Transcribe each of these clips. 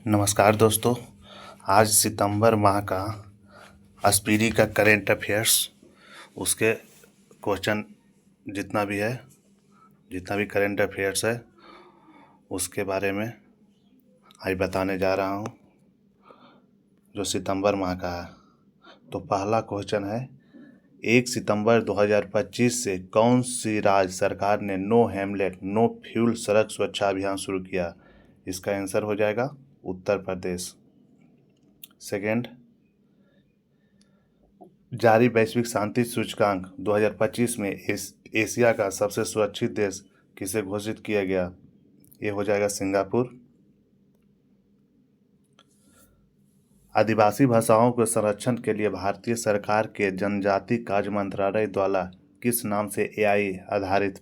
नमस्कार दोस्तों। आज सितंबर माह का एसपीडी का करेंट अफेयर्स, उसके क्वेश्चन जितना भी करेंट अफेयर्स है उसके बारे में आज बताने जा रहा हूँ, जो सितंबर माह का है। तो पहला क्वेश्चन है, 1 सितंबर 2025 से कौन सी राज्य सरकार ने नो हेमलेट नो फ्यूल सड़क सुरक्षा अभियान शुरू किया? इसका आंसर हो जाएगा उत्तर प्रदेश। सेकेंड, जारी वैश्विक शांति सूचकांक 2025 में एशिया का सबसे सुरक्षित देश किसे घोषित किया गया? ये हो जाएगा सिंगापुर। आदिवासी भाषाओं के संरक्षण के लिए भारतीय सरकार के जनजाति कार्य मंत्रालय द्वारा किस नाम से एआई आधारित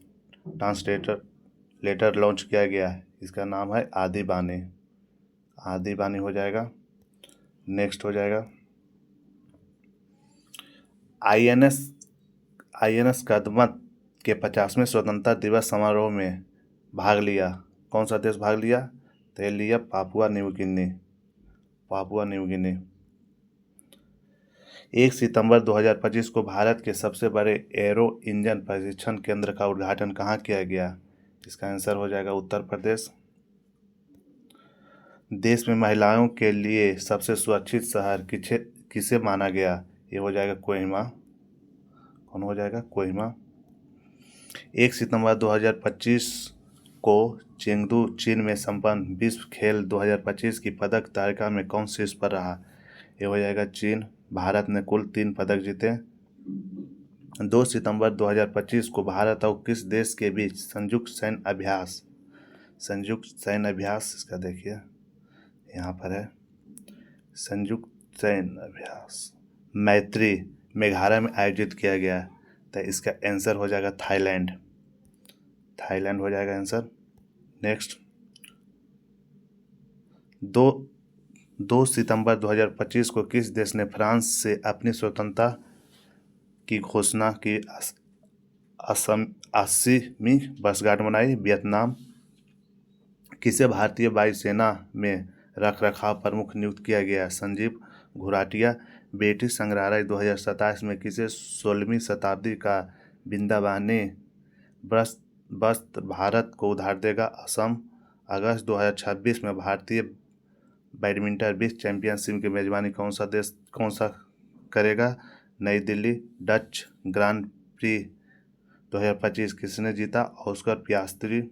ट्रांसलेटर लॉन्च किया गया है? इसका नाम है आदि बानी। आदि बानी हो जाएगा। नेक्स्ट हो जाएगा, आईएनएस कदमत के 50वें स्वतंत्रता दिवस समारोह में भाग लिया। कौन सा देश भाग लिया? तो ये लिया पापुआ न्यू गिनी। 1 सितंबर 2025 को भारत के सबसे बड़े एरो इंजन प्रशिक्षण केंद्र का उद्घाटन कहाँ किया गया? इसका आंसर हो जाएगा उत्तर प्रदेश। देश में महिलाओं के लिए सबसे सुरक्षित शहर किसे माना गया? ये हो जाएगा कोहिमा। कौन हो जाएगा? कोहिमा। 1 सितंबर 2025 को चेंगडू चीन में संपन्न विश्व खेल 2025 की पदक तालिका में कौन शीर्ष पर रहा? ये हो जाएगा चीन। भारत ने कुल 3 पदक जीते। 2 सितंबर 2025 को भारत और किस देश के बीच संयुक्त सैन्य अभ्यास, इसका देखिए यहाँ पर है, संयुक्त सैन्य अभ्यास मैत्री मेघालय में आयोजित किया गया। तो इसका आंसर हो जाएगा थाईलैंड हो जाएगा आंसर। नेक्स्ट, 2 सितंबर 2025 को किस देश ने फ्रांस से अपनी स्वतंत्रता की घोषणा की 80वीं वर्षगांठ मनाई? वियतनाम। किसे भारतीय वायुसेना में रखरखाव प्रमुख नियुक्त किया गया? संजीव घुराटिया। ब्रिटिश संग्रहालय 2027 में किसे 16वीं शताब्दी का वृंदावनी वस्त्र भारत को उधार देगा? असम। अगस्त 2026 में भारतीय बैडमिंटन विश्व चैंपियनशिप की मेजबानी कौन सा करेगा? नई दिल्ली। डच ग्रांड प्री 2025 किसने जीता? Oscar Piastri.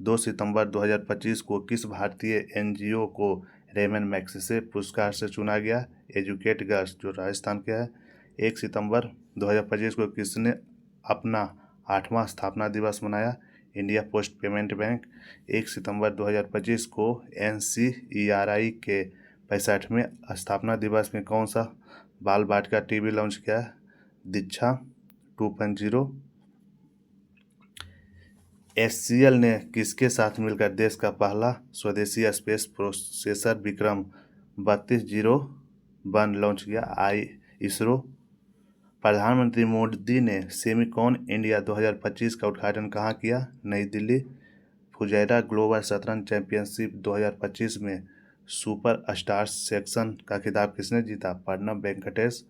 2 सितंबर 2025 को किस भारतीय एनजीओ को रेमन मैग्सेसे पुरस्कार से चुना गया? एजुकेट गर्ल्स, जो राजस्थान के है। 1 सितंबर 2025 को किसने अपना 8वां स्थापना दिवस मनाया? India post payment bank. 1 सितंबर 2025 को एनसीईआरआई के 65वें स्थापना दिवस में कौन सा बाल बालिका टीवी लॉन्च किया? दीक्षा 2.0। एचसीएल ने किसके साथ मिलकर देश का पहला स्वदेशी स्पेस प्रोसेसर विक्रम 3201 लॉन्च किया? इसरो। प्रधानमंत्री मोदी ने सेमिकॉन इंडिया 2025 का उद्घाटन कहाँ किया? नई दिल्ली। फुजैरा ग्लोबल शतरंज चैंपियनशिप 2025 में सुपर स्टार्स सेक्शन का खिताब किसने जीता? प्रणब वेंकटेश।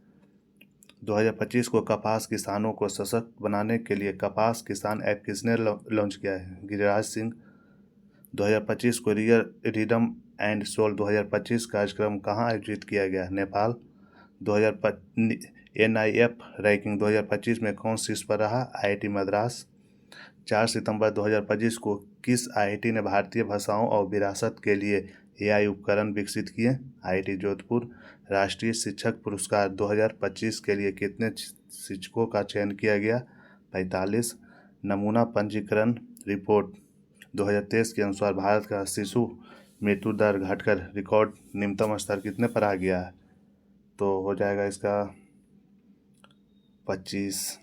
2025 को कपास किसानों को सशक्त बनाने के लिए कपास किसान ऐप किसने लॉन्च किया है? गिरिराज सिंह। 2025 को रिदम एंड सोल 2025 कार्यक्रम कहाँ आयोजित किया गया? नेपाल। 2025 एनआईएफ रैंकिंग 2025 में कौन शीर्ष पर रहा? आईआईटी मद्रास। 4 सितंबर 2025 को किस आईआईटी ने भारतीय भाषाओं और विरासत के लिए एआई उपकरण विकसित किए? आईआईटी जोधपुर। राष्ट्रीय शिक्षक पुरस्कार 2025 के लिए कितने शिक्षकों का चयन किया गया? 45। नमूना पंजीकरण रिपोर्ट 2023 के अनुसार भारत का शिशु मृत्यु दर घटकर रिकॉर्ड निम्नतम स्तर कितने पर आ गया है? तो हो जाएगा इसका 25।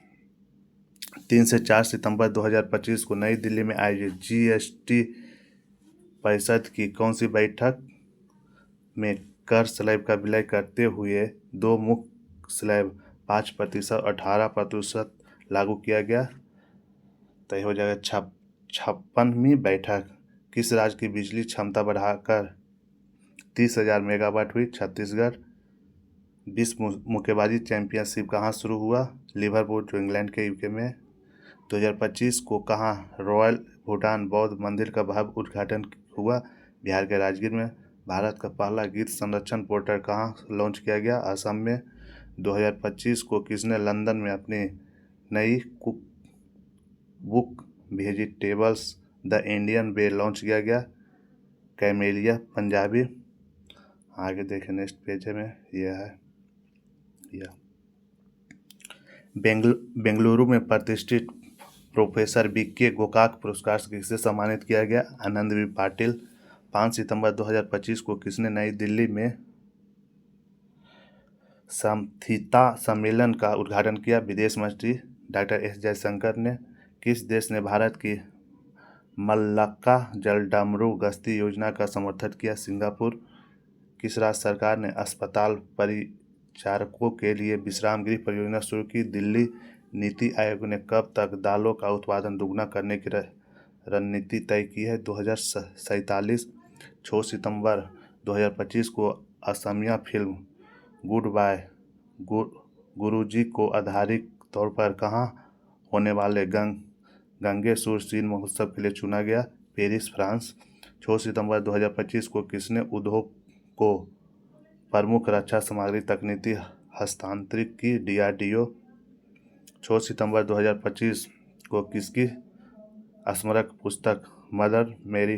3 से 4 सितंबर 2025 को नई दिल्ली में आयोजित जीएसटी परिषद की कौन सी बैठक में कर स्लैब का विलय करते हुए 2 मुख्य स्लैब 5% और 18% लागू किया गया? तो हो जाएगा 56वीं बैठक। किस राज्य की बिजली क्षमता बढ़ाकर 30,000 मेगावाट हुई छत्तीसगढ़। विश्व मुक्केबाजी चैंपियनशिप कहाँ शुरू हुआ? लिवरपूल, जो इंग्लैंड के यूके में। 2025 को कहाँ रॉयल भूटान बौद्ध मंदिर का भव्य उद्घाटन हुआ? बिहार के राजगीर में। भारत का पहला गीत संरक्षण पोर्टल कहाँ लॉन्च किया गया? असम में। 2025 को किसने लंदन में अपनी नई cook book vegetables the Indian way launch किया गया? कैमेलिया पंजाबी। आगे देखें नेक्स्ट पेज में, यह है यह बेंगलुरु में प्रतिष्ठित प्रोफेसर बीके गोकाक पुरस्कार से किसे सम्मानित किया गया? आनंद वी पाटिल। 5 सितंबर 2025 को किसने नई दिल्ली में समझौता सम्मेलन का उद्घाटन किया? विदेश मंत्री डॉक्टर एस जयशंकर ने। किस देश ने भारत की मल्लक्का जलडमरू गश्ती योजना का समर्थन किया? सिंगापुर। किस राज्य सरकार ने अस्पताल परिचारकों के लिए विश्राम गृह परियोजना शुरू की? दिल्ली। नीति आयोग ने कब तक दालों का उत्पादन दोगुना करने की रणनीति तय की है? 2047। 6 सितंबर 2025 को असमिया फिल्म गुड बाय गुरुजी को आधिकारिक तौर पर कहाँ होने वाले गंगे सूर्य सीन महोत्सव के लिए चुना गया? Paris, France. 6 सितंबर 2025 को किसने उद्योग को प्रमुख रक्षा सामग्री तकनीकी हस्तांतरित की? DRDO। 6 सितंबर 2025 को किसकी स्मारक पुस्तक मदर मेरी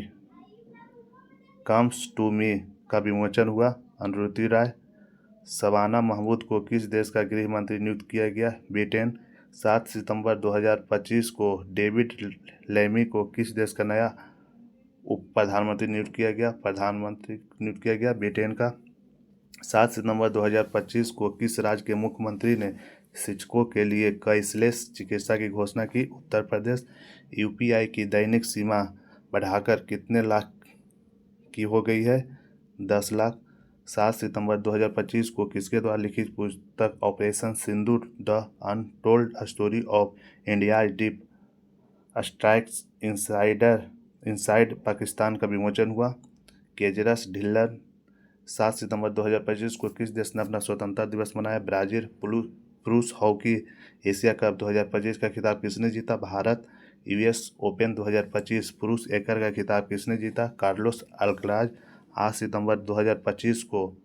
कम्स टू मी का विमोचन हुआ? अनुरुति राय। शबाना महमूद को किस देश का गृह मंत्री नियुक्त किया गया? ब्रिटेन। 7 सितंबर 2025 को डेविड लेमी को किस देश का नया उप प्रधानमंत्री नियुक्त किया गया? ब्रिटेन का। 7 सितंबर 2025 को किस राज्य के मुख्यमंत्री ने शिक्षकों के लिए कैशलेस चिकित्सा की घोषणा की? उत्तर प्रदेश। UPI की दैनिक सीमा बढ़ाकर कितने लाख की हो गई है? 10 लाख। 7 सितंबर 2025 को किसके द्वारा लिखित पुस्तक operation Sindoor the untold story of India's deep strikes inside Pakistan का विमोचन हुआ? केजरस ढिल्लन। 7 सितंबर 2025 को किस देश ने अपना स्वतंत्रता दिवस मनाया? ब्राजील। पुरुष हॉकी एशिया कप 2025 का खिताब किसने जीता? भारत। US ओपन 2025 पुरुष एकल का खिताब किसने जीता? Carlos Alcaraz. 8 सितंबर 2025 को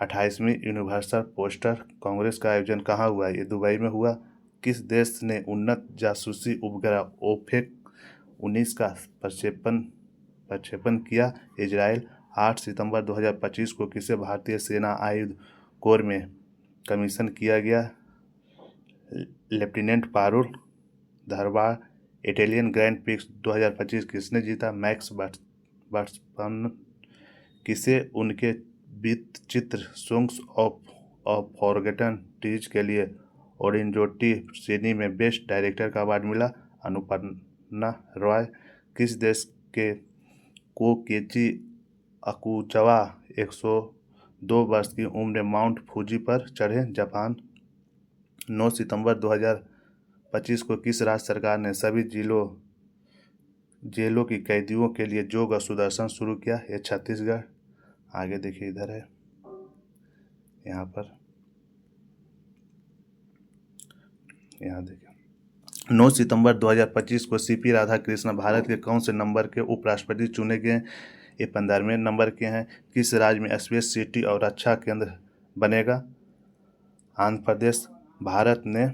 28वीं यूनिवर्सल पोस्टल कांग्रेस का आयोजन कहाँ हुआ? ये दुबई में हुआ। किस देश ने उन्नत जासूसी उपग्रह ओफेक 19 का प्रक्षेपण किया? इजराइल। 8 सितंबर 2025 को किसे भारतीय सेना आयुध कोर में कमीशन किया गया? Lieutenant Parul Dharwar. Italian grand prix 2025 किसने जीता? Max Verstappen. किसे उनके चित्र सॉन्ग्स ऑफ फॉरगॉटन ट्रीज के लिए ओरिंजोटी श्रेणी में बेस्ट डायरेक्टर का अवार्ड मिला? अनुपन्ना रॉय। किस देश के कोकेची अकुचवा 102 वर्ष की उम्र में माउंट फूजी पर चढ़े? जापान। 9 सितंबर 2025 को किस राज्य सरकार ने सभी जेलों की कैदियों के लिए योग सुदर्शन शुरू किया? यह छत्तीसगढ़। आगे देखिए, इधर है, यहाँ पर यहाँ देखिए। 9 सितंबर 2025 को CP राधाकृष्णन भारत के कौन से नंबर के उपराष्ट्रपति चुने गए? ये 15वें नंबर के हैं। किस राज्य में स्पेस सिटी और रक्षा केंद्र बनेगा? आंध्र प्रदेश। भारत ने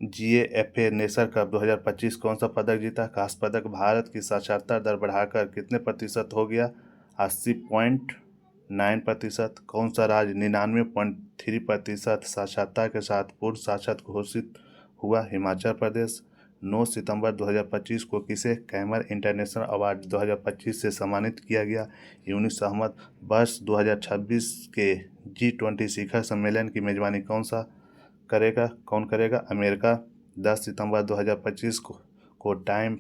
GAFA नेशनल कप 2025 कौन सा पदक जीता? कांस्य पदक। भारत की साक्षरता दर बढ़ाकर कितने प्रतिशत हो गया? 80.9%। कौन सा राज्य 99.3% साक्षरता के साथ पूर्ण साक्षर घोषित हुआ? हिमाचल प्रदेश। 9 सितंबर 2025 को किसे कैमर इंटरनेशनल अवार्ड 2025 से सम्मानित किया गया? यूनुस अहमद। वर्ष 2026 के G20 शिखर सम्मेलन की मेजबानी कौन करेगा? अमेरिका। 10 सितंबर 2025 को टाइम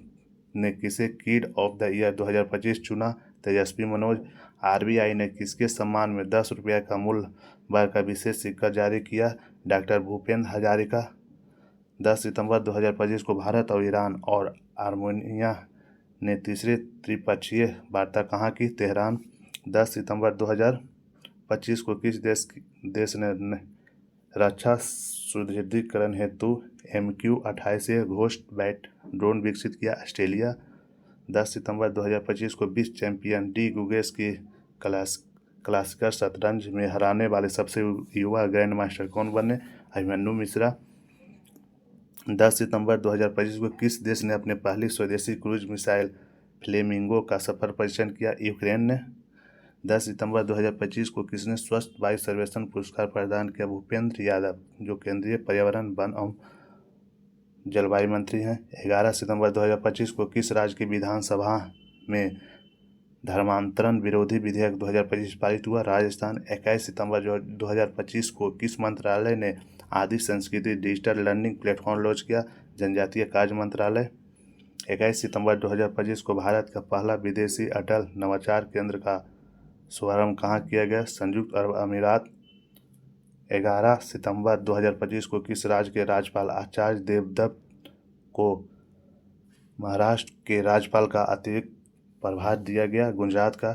ने किसे किड ऑफ द ईयर 2025 चुना? तेजस्वी मनोज। RBI ने किसके सम्मान में 10 रुपये का मूल्य वर्ग का विशेष सिक्का जारी किया? डॉक्टर भूपेंद्र हजारिका। 10 सितंबर 2025 को भारत और ईरान और आर्मेनिया ने तीसरी त्रिपक्षीय वार्ता कहाँ की? तेहरान। 10 सितंबर 2025 को किस देश ने रक्षा सुदृढ़ीकरण हेतु MQ-28 घोस्ट बैट ड्रोन विकसित किया? ऑस्ट्रेलिया। 10 सितंबर 2025 को विश्व चैंपियन डी गुगेस की क्लासिकर शतरंज में हराने वाले सबसे युवा ग्रैंड मास्टर कौन बने? अभिमन्यु मिश्रा। 10 सितंबर 2025 को किस देश ने अपने पहली स्वदेशी क्रूज मिसाइल फ्लेमिंगो का सफल परीक्षण किया? यूक्रेन ने। 10 सितंबर 2025 को किसने स्वस्थ वायु सर्वेक्षण पुरस्कार प्रदान किया? भूपेंद्र यादव, जो केंद्रीय पर्यावरण, वन एवं जलवायु मंत्री हैं। 11 सितंबर 2025 को किस राज्य की विधानसभा में धर्मांतरण विरोधी विधेयक 2025 पारित हुआ? राजस्थान। 21 सितंबर 2025 को किस मंत्रालय ने आदि संस्कृति डिजिटल लर्निंग प्लेटफॉर्म लॉन्च किया? जनजातीय कार्य मंत्रालय। 21 सितंबर 2025 को भारत का पहला विदेशी अटल नवाचार केंद्र का शुभारंभ कहाँ किया गया? संयुक्त अरब अमीरात। 11 सितंबर 2025 को किस राज्य के राज्यपाल आचार्य देवव्रत को महाराष्ट्र के राज्यपाल का अतिरिक्त प्रभार दिया गया? गुजरात का।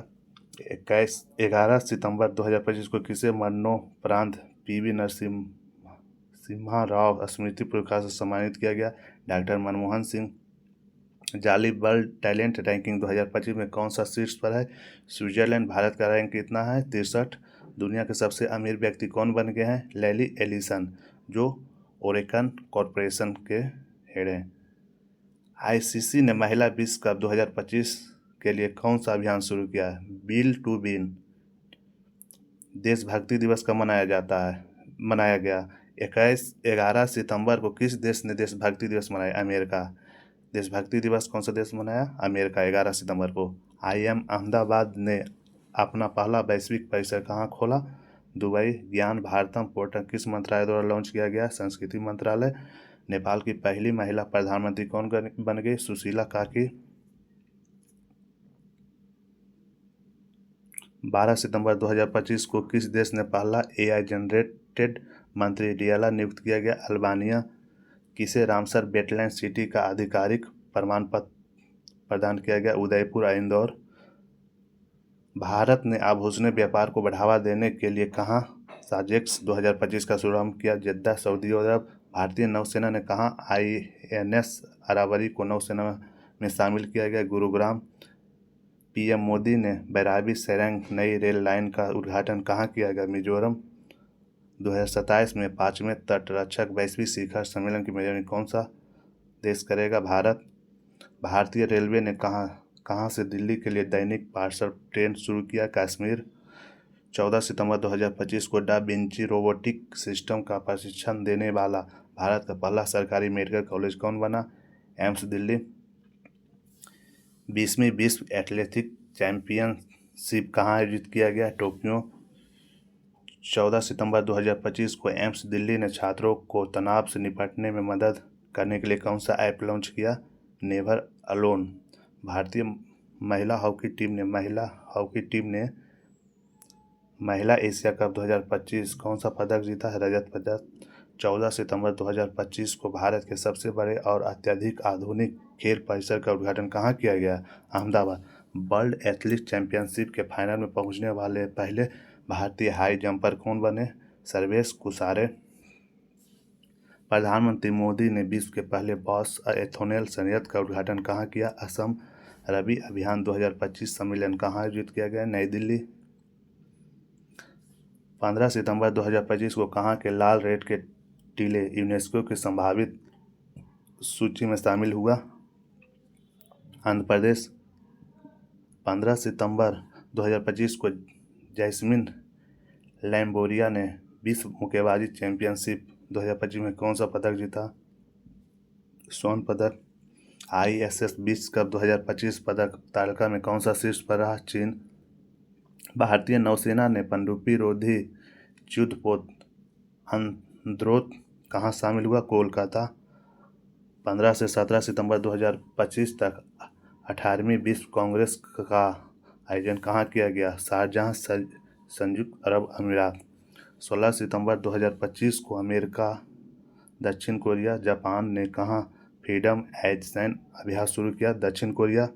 11 सितंबर 2025 को किसे मरणोपरांत PV नरसिम्हा राव स्मृति पुरस्कार से सम्मानित किया गया? डॉक्टर मनमोहन सिंह। जाली वर्ल्ड टैलेंट रैंकिंग 2025 में कौन सा शीर्ष पर है? स्विट्जरलैंड। भारत का रैंक कितना है? 63। दुनिया के सबसे अमीर व्यक्ति कौन बन गए हैं? लैरी एलिसन, जो ओरेकन कॉरपोरेशन के हेड हैं। ICC ने महिला विश्व कप 2025 के लिए कौन सा अभियान शुरू किया है? Bill to win. देशभक्ति दिवस कब मनाया गया? 11 सितंबर को किस देश ने देशभक्ति दिवस मनाया? अमेरिका। देशभक्ति दिवस कौन सा देश मनाया? अमेरिका। 11 सितंबर को। IIM अहमदाबाद ने अपना पहला वैश्विक परिसर कहाँ खोला? दुबई। ज्ञान भारतम पोर्टल किस मंत्रालय द्वारा लॉन्च किया गया? संस्कृति मंत्रालय। नेपाल की पहली महिला प्रधानमंत्री कौन बन गई? सुशीला काकी। 12 सितंबर 2025 को किस देश ने पहला AI जनरेटेड मंत्री डियाला नियुक्त किया गया? अल्बानिया। किसे रामसर वेटलैंड सिटी का आधिकारिक प्रमाण पत्र प्रदान किया गया? उदयपुर और इंदौर। भारत ने आभूषण व्यापार को बढ़ावा देने के लिए कहाँ साजेक्स 2025 का शुभारंभ किया? जेद्दा, सऊदी अरब। भारतीय नौसेना ने कहाँ INS अरावली को नौसेना में शामिल किया गया? गुरुग्राम। PM मोदी ने बैराबी सेरंग नई रेल लाइन का उद्घाटन कहाँ किया गया? मिजोरम। 2027 में 5वें तटरक्षक वैश्विक शिखर सम्मेलन की मेजबानी कौन सा देश करेगा? भारत। भारतीय रेलवे ने कहाँ से दिल्ली के लिए दैनिक पार्सल ट्रेन शुरू किया? कश्मीर। 14 सितंबर 2025 को डा विंची रोबोटिक सिस्टम का प्रशिक्षण देने वाला भारत का पहला सरकारी मेडिकल कॉलेज कौन बना? एम्स दिल्ली। 20वीं विश्व एथलेटिक चैंपियनशिप कहाँ आयोजित किया गया? टोक्यो। 14 सितंबर 2025 को एम्स दिल्ली ने छात्रों को तनाव से निपटने में मदद करने के लिए कौन सा ऐप लॉन्च किया? Never alone. भारतीय महिला हॉकी टीम ने महिला एशिया कप 2025 कौन सा पदक जीता है? रजत पदक। 14 सितंबर 2025 को भारत के सबसे बड़े और अत्यधिक आधुनिक खेल परिसर का उद्घाटन कहाँ किया गया? अहमदाबाद। वर्ल्ड एथलीट चैंपियनशिप के फाइनल में पहुंचने वाले पहले भारतीय हाई जंपर कौन बने? सर्वेश कुसारे। प्रधानमंत्री मोदी ने विश्व के पहले बॉस एथेनॉल संयंत्र का उद्घाटन कहाँ किया? असम। रबी अभियान 2025 सम्मेलन कहाँ आयोजित किया गया? नई दिल्ली। 15 सितंबर 2025 को कहाँ के लाल रेत के टीले यूनेस्को की संभावित सूची में शामिल हुआ? आंध्र प्रदेश। 15 सितंबर 2025 को जैस्मिन लैम्बोरिया ने विश्व मुक्केबाजी चैंपियनशिप 2025 में कौन सा पदक जीता? स्वर्ण पदक। ISS विश्व कप 2025 पदक तालिका में कौन सा शीर्ष पर रहा? चीन। भारतीय नौसेना ने पनडुब्बी रोधी युद्धपोत अंद्रोथ कहाँ शामिल हुआ? कोलकाता। 15 से 17 सितंबर 2025 तक 18वीं विश्व कांग्रेस का आयोजन कहाँ किया गया? शारजाह, संयुक्त अरब अमीरात। 16 सितंबर 2025 को अमेरिका, दक्षिण कोरिया, जापान ने कहाँ फ्रीडम एज सैन अभ्यास शुरू किया? दक्षिण कोरिया।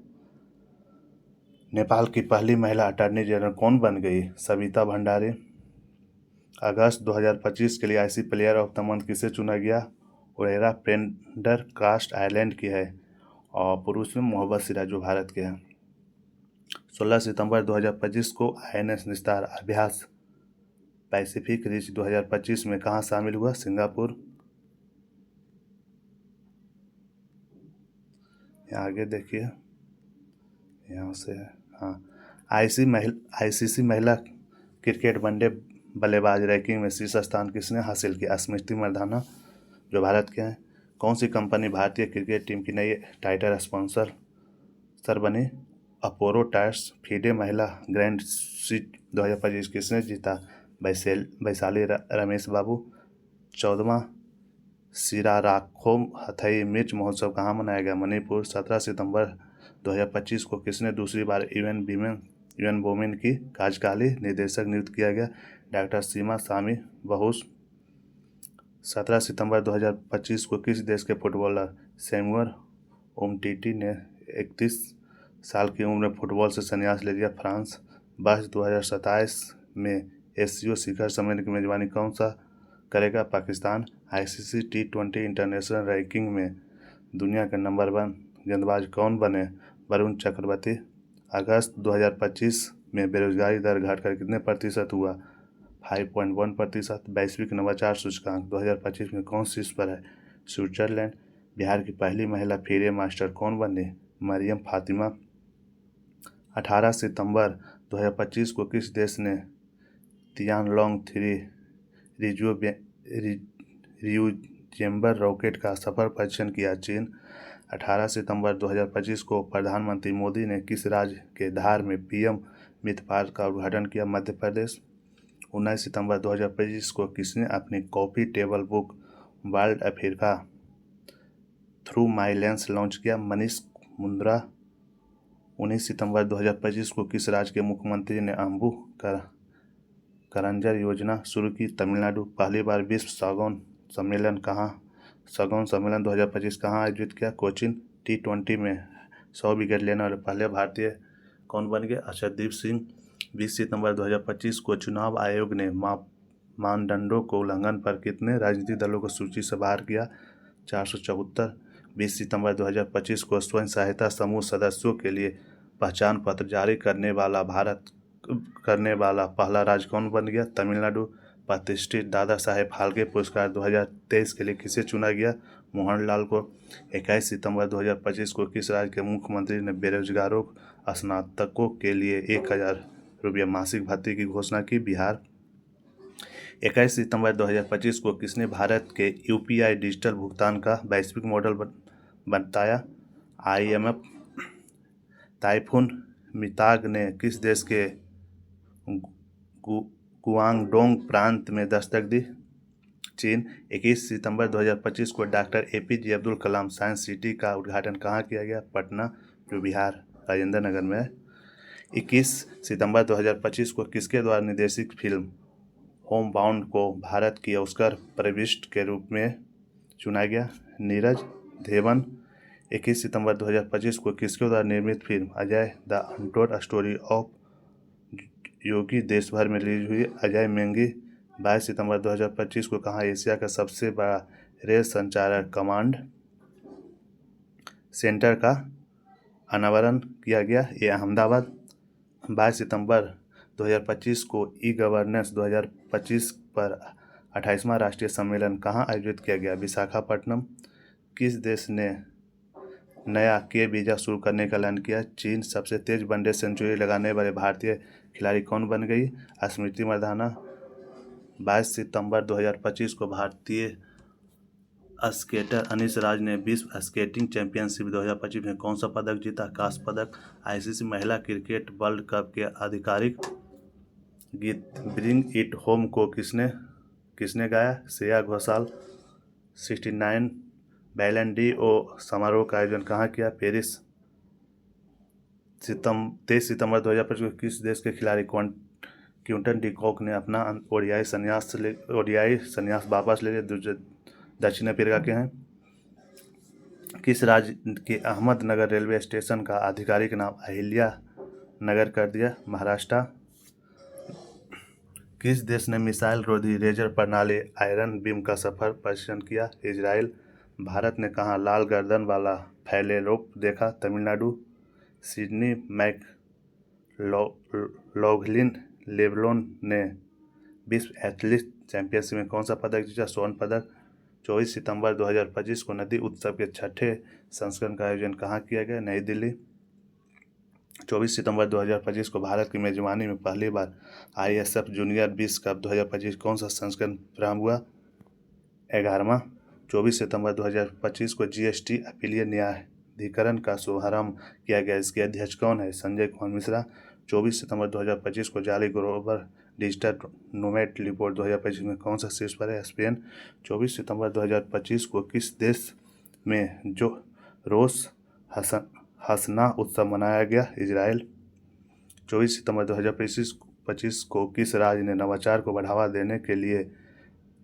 नेपाल की पहली महिला अटॉर्नी जनरल कौन बन गई? सविता भंडारी। अगस्त 2025 के लिए IC player of the month किसे चुना गया? उरेरा प्रेंडरकास्ट आयरलैंड की है। और पुरुष में मोहम्मद सिराज जो भारत के हैं। 16 सितंबर 2025 को आईएनएस निस्तार अभ्यास पैसिफिक रिच 2025 में कहाँ शामिल हुआ? सिंगापुर। यहाँ आगे देखिए, यहाँ से हाँ, आईसीसी महिला क्रिकेट वनडे बल्लेबाज रैंकिंग में शीर्ष स्थान किसने हासिल किया? स्मृति मंधाना जो भारत के हैं। कौन सी कंपनी भारतीय क्रिकेट टीम की नई टाइटल स्पॉन्सर बनी? Apollo tyres. फीडे महिला ग्रैंड सीट 2025 किसने जीता? वैशाली रमेश बाबू। 14वां सिराराखोम हथई मिर्च महोत्सव कहाँ मनाया गया? मणिपुर। 17 सितंबर 2025 को किसने दूसरी बार यूएन वोमेन की कार्यकारी निदेशक नियुक्त किया गया? डॉक्टर सीमा स्वामी बहुस। 17 सितंबर 2025 को किस देश के फुटबॉलर सैमुअल उमटीटी ने 31 साल की उम्र में फुटबॉल से संन्यास ले लिया? फ्रांस। वर्ष 2027 में एससीओ शिखर सम्मेलन की मेजबानी कौन सा करेगा? Pakistan. ICC T20 international ranking में दुनिया के नंबर 1 गेंदबाज कौन बने? वरुण चक्रवर्ती। अगस्त 2025 में बेरोजगारी दर घटकर कितने प्रतिशत हुआ? 5.1%। वैश्विक नवाचार सूचकांक 2025 में कौन शीर्ष पर है? स्विट्जरलैंड। बिहार की पहली महिला फीडे मास्टर कौन बनी? मरियम फातिमा। 18 सितंबर 2025 को किस देश ने तियानलोंग 3 रियूजेम्बर रॉकेट का सफल परीक्षण किया? चीन। 18 सितंबर 2025 को प्रधानमंत्री मोदी ने किस राज्य के धार में पीएम मित्र पार्क का उद्घाटन किया? मध्य प्रदेश। 19 सितंबर 2025 को किसने अपनी coffee table book world Africa through my lens launch किया? मनीष मुंद्रा। 19 सितंबर 2025 को किस राज्य के मुख्यमंत्री ने अम्बु करंजर योजना शुरू की? तमिलनाडु। पहली बार विश्व सागौन सम्मेलन 2025 कहाँ आयोजित किया? कोचीन। T20 में 100 विकेट लेने वाले पहले भारतीय कौन बन गए? अर्शदीप सिंह। 20 सितंबर 2025 को चुनाव आयोग ने मानदंडों को उल्लंघन पर कितने राजनीतिक दलों को सूची से बाहर किया? 474। 20 सितंबर 2025 को स्वयं सहायता समूह सदस्यों के लिए पहचान पत्र जारी करने वाला पहला राज्य कौन बन गया? तमिलनाडु। प्रतिष्ठित दादा साहेब फाल्के पुरस्कार 2023 के लिए किसे चुना गया? मोहनलाल को। 21 सितंबर 2025 को किस राज्य के मुख्यमंत्री ने बेरोजगारों स्नातकों के लिए 1000 रुपये मासिक भत्ते की घोषणा की? बिहार। 21 सितंबर 2025 को किसने भारत के यूपीआई डिजिटल भुगतान का वैश्विक मॉडल बताया? IMF। ताइफून मिताग ने किस देश के गुआंगडोंग प्रांत में दस्तक दी? चीन। 21 सितंबर 2025 को doctor APJ Abdul Kalam science city का उद्घाटन कहाँ किया गया? पटना जो बिहार राजेंद्र नगर में है। 21 सितंबर 2025 को किसके द्वारा निर्देशित फिल्म होम बाउंड को भारत की ऑस्कर प्रविष्ट के रूप में चुना गया? नीरज देवन। 21 सितंबर 2025 को किसके द्वारा निर्मित film Ajay the untold story of Yogi देश भर में रिलीज हुई? अजय मेंगी। 22 सितंबर 2025 को कहाँ एशिया का सबसे बड़ा रेल संचार कमांड सेंटर का अनावरण किया गया? ये अहमदाबाद। 22 सितंबर 2025 को ई-गवर्नेंस 2025 पर 28वां राष्ट्रीय सम्मेलन कहाँ आयोजित किया गया? विशाखापट्टनम। किस देश ने नया वीज़ा शुरू करने का ऐलान किया? चीन। सबसे तेज वनडे सेंचुरी लगाने वाले भारतीय खिलाड़ी कौन बन गई? स्मृति मंधाना। 22 सितंबर 2025 को भारतीय स्केटर अनीश राज ने विश्व स्केटिंग चैंपियनशिप 2025 में कौन सा पदक जीता? कांस्य पदक। आईसीसी महिला क्रिकेट वर्ल्ड कप के आधिकारिक गीत ब्रिंग इट होम को किसने गाया? श्रेया घोषाल। 69 बैलन डी ओ समारोह का आयोजन कहाँ किया? पेरिस। 23 सितंबर 2025 को किस देश के खिलाड़ी क्विंटन डी कॉक ने अपना ओडियाई संन्यास वापस ले लिया? दक्षिण अफ्रीका के हैं। किस राज्य के अहमदनगर रेलवे स्टेशन का आधिकारिक नाम अहिल्या नगर कर दिया महाराष्ट्र। किस देश ने मिसाइल रोधी रेजर प्रणाली आयरन बीम का सफल परीक्षण किया? इजराइल। भारत ने कहाँ लाल गर्दन वाला फैलेरोप देखा? तमिलनाडु। सिडनी मैकलॉघलिन लेब्रोन ने विश्व एथलीट चैंपियनशिप में कौन सा पदक जीता? स्वर्ण पदक। 24 सितंबर 2025 को नदी उत्सव के छठे संस्करण का आयोजन कहाँ किया गया? नई दिल्ली। 24 सितंबर 2025 को भारत की मेजबानी में पहली बार ISF जूनियर 20 कप 2025 कौन सा संस्करण प्रारंभ हुआ? 11वां। 24 सितंबर 2025 को GST अपीलीय न्यायाधिकरण का शुभारंभ किया गया। इसके अध्यक्ष कौन है? संजय कुमार मिश्रा। 24 सितंबर 2025 को जारी ग्लोबल डिजिटल नोमैड रिपोर्ट 2025 में कौन सा शीर्ष पर है? स्पेन। 24 सितंबर 2025 को किस देश में जो रोश हसना उत्सव मनाया गया? इजराइल। 24 सितंबर 2025 को किस राज्य ने नवाचार को बढ़ावा देने के लिए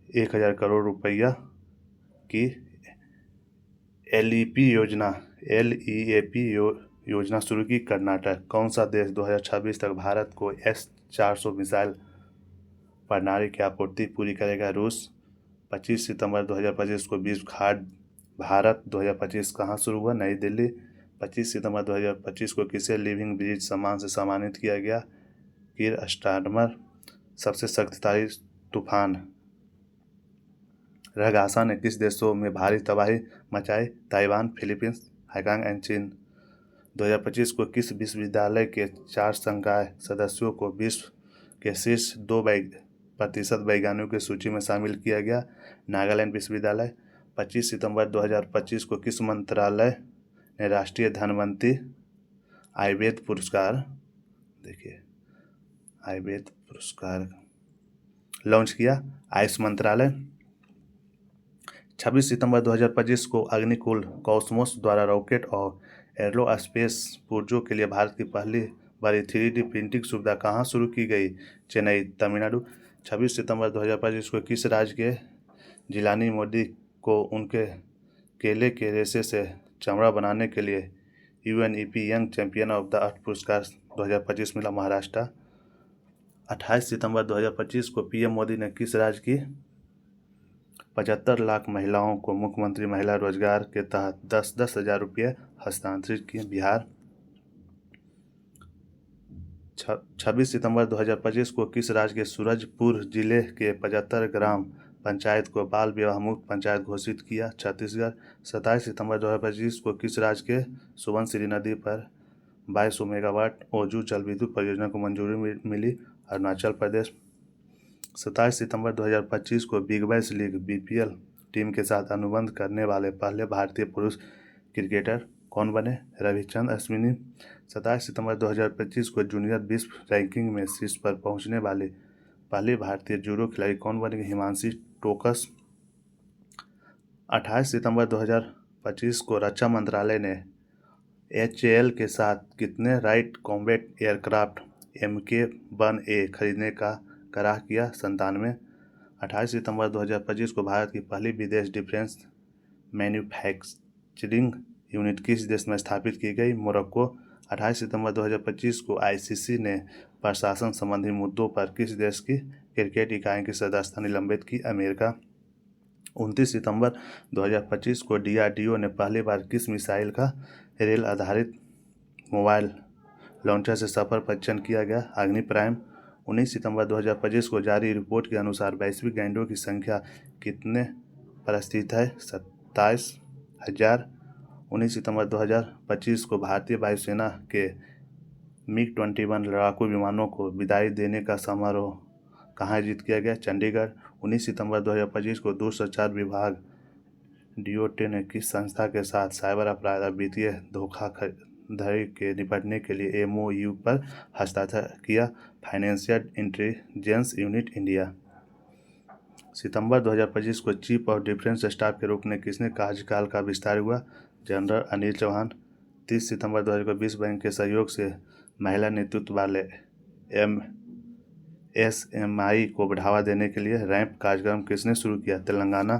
1000 करोड़ रुपया की LEP योजना शुरू की? कर्नाटक। कौन सा देश 2026 तक भारत को S-400 मिसाइल प्रणाली की आपूर्ति पूरी करेगा? रूस। 25 सितंबर 2025 को विश्व खाद्य भारत 2025 कहाँ शुरू हुआ? नई दिल्ली। 25 सितंबर 2025 को किसे लिविंग ब्रिज सम्मान से सम्मानित किया गया? किर स्टारमर। सबसे शक्तिशाली तूफान रगासा ने किस देशों में भारी तबाही मचाई? ताइवान, फिलीपींस, हांगकांग एंड चीन। 2025 को किस विश्वविद्यालय के 4 संकाय सदस्यों को विश्व के शीर्ष 2% वैज्ञानिकों की सूची में शामिल किया गया? नागालैंड विश्वविद्यालय। 25 सितंबर 2025 को किस मंत्रालय ने राष्ट्रीय धनवंतरी आयुर्वेद पुरस्कार लॉन्च किया? आयुष मंत्रालय। 26 सितंबर 2025 को अग्निकुल कॉस्मोस द्वारा रॉकेट और एरोस्पेस पुर्जों के लिए भारत की पहली बड़ी 3D प्रिंटिंग सुविधा कहाँ शुरू की गई? चेन्नई, तमिलनाडु। 26 सितंबर 2025 को किस राज्य के जिलानी मोदी को उनके केले के रेशे से चमड़ा बनाने के लिए UNEP young champion of the earth पुरस्कार 2025 मिला? महाराष्ट्र। 28 सितंबर 2025 को PM मोदी ने किस राज्य की 75 लाख महिलाओं को मुख्यमंत्री महिला रोजगार के तहत 10-10 हज़ार रुपये हस्तांतरित किए? बिहार। 26 सितंबर 2025 को किस राज्य के सूरजपुर जिले के 75 ग्राम पंचायत को बाल विवाह मुक्त पंचायत घोषित किया? छत्तीसगढ़। 27 सितंबर 2025 को किस राज्य के सुबनसिरी नदी पर 2200 मेगावाट ओजू जल विद्युत परियोजना को मंजूरी मिली? अरुणाचल प्रदेश। 27 सितंबर 2025 को big bash league BPL team के साथ अनुबंध करने वाले पहले भारतीय पुरुष क्रिकेटर कौन बने? रविचंद्र अश्विनी। 27 सितंबर 2025 को जूनियर विश्व रैंकिंग में शीर्ष पर पहुंचने वाली पहली भारतीय जूडो खिलाड़ी कौन बनेगी? हिमांशी टोकस। 28 सितंबर 2025 को रक्षा मंत्रालय ने HAL के साथ कितने राइट कॉम्बैट एयरक्राफ्ट MK-1A खरीदने का करार किया? 97। 28 सितंबर 2025 को भारत की पहली विदेश डिफेंस मैन्युफैक्चरिंग यूनिट किस देश में स्थापित की गई? मोरक्को। 28 सितंबर 2025 को ICC ने प्रशासन संबंधी मुद्दों पर किस देश की क्रिकेट इकाई की सदस्यता निलंबित की? अमेरिका। 29 सितंबर 2025 को DRDO ने पहली बार किस मिसाइल का रेल आधारित मोबाइल लॉन्चर से सफल परीक्षण किया गया? अग्नि प्राइम। 19 सितंबर 2025 को जारी रिपोर्ट के अनुसार वैश्विक गैंडों की संख्या कितने पर स्थित है? 27,000। 19 सितंबर 2025 को भारतीय वायुसेना के MiG-21 लड़ाकू विमानों को विदाई देने का समारोह कहाँ आयोजित किया गया? चंडीगढ़। 19 सितंबर 2025 को दूरसंचार विभाग DOT ने किस संस्था के साथ साइबर अपराध और वित्तीय धोखाधड़ी के निपटने के लिए MOU पर हस्ताक्षर किया? Financial intelligence unit India. सितंबर 2025 को चीफ ऑफ डिफेंस स्टाफ के रूप में किसने कार्यकाल का विस्तार हुआ? जनरल अनिल चौहान। 30 सितंबर 2020 बैंक के सहयोग से महिला नेतृत्व वाले MSMI को बढ़ावा देने के लिए रैंप कार्यक्रम किसने शुरू किया? तेलंगाना।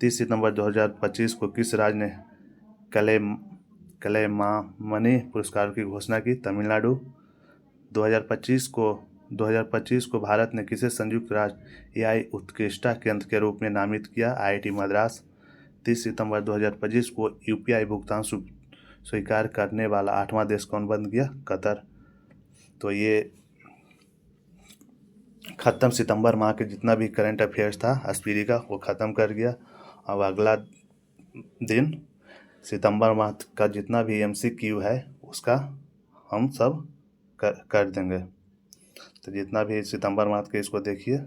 30 सितंबर 2025 को किस राज्य ने कलैमामणि पुरस्कार की घोषणा की? तमिलनाडु। 2025 को भारत ने किसे संयुक्त राष्ट्र एआई उत्कृष्टता केंद्र के रूप में नामित किया? आईआईटी मद्रास। 30 सितंबर 2025 को यूपीआई भुगतान स्वीकार करने वाला 8वां देश कौन बन गया? कतर। तो ये ख़त्म सितंबर माह के जितना भी करंट अफेयर्स था स्पीडी का, वो ख़त्म कर गया। अब अगला दिन सितंबर माह का जितना भी एमसीक्यू है उसका हम सब कर देंगे। तो जितना भी सितंबर माह के इसको देखिए।